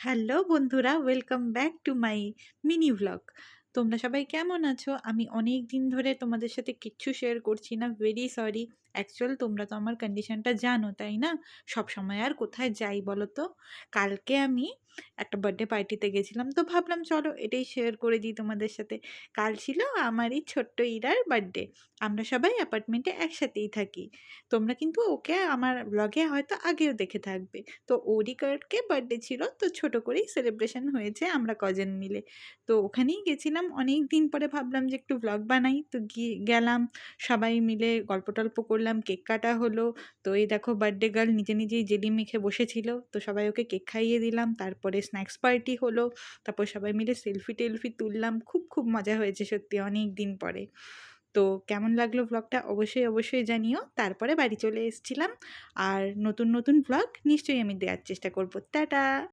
Hello বন্ধুরা, welcome back to my mini vlog. তোমরা সবাই কেমন আছো? আমি অনেক দিন ধরে তোমাদের সাথে কিচ্ছু শেয়ার করছি না, ভেরি সরি। অ্যাকচুয়াল তোমরা তো আমার কন্ডিশনটা জানো, তাই না? সব সময় আর কোথায় যাই বলো তো? কালকে আমি একটা বার্থডে পার্টিতে গেছিলাম, তো ভাবলাম চলো এটাই শেয়ার করে দিই তোমাদের সাথে। কাল ছিল আমারই ছোট্ট ইরার বার্থডে। আমরা সবাই অ্যাপার্টমেন্টে একসাথেই থাকি। তোমরা কিন্তু ওকে আমার ব্লগে হয়তো আগেও দেখে থাকবে। তো ওরই কালকে বার্থডে ছিল, তো ছোট করেই সেলিব্রেশন হয়েছে আমরা কজন মিলে। তো ওখানেই গেছিলাম, অনেক দিন পরে ভাবলাম যে একটু ব্লগ বানাই, তো গিয়ে গেলাম। সবাই মিলে গল্প টল্প করলাম, কেক কাটা হলো। তো এই দেখো বার্থডে গার্ল নিজে নিজেই জেলি মেখে বসেছিল, তো সবাই ওকে কেক খাইয়ে দিলাম। তারপরে স্ন্যাক্স পার্টি হলো। তারপর সবাই মিলে সেলফি টেলফি তুললাম, খুব খুব মজা হয়েছে সত্যি অনেক দিন পরে। তো কেমন লাগলো ব্লগটা অবশ্যই অবশ্যই জানিও। তারপরে বাড়ি চলে এসেছিলাম। আর নতুন নতুন ব্লগ নিশ্চয়ই আমি দেওয়ার চেষ্টা করব। টাটা।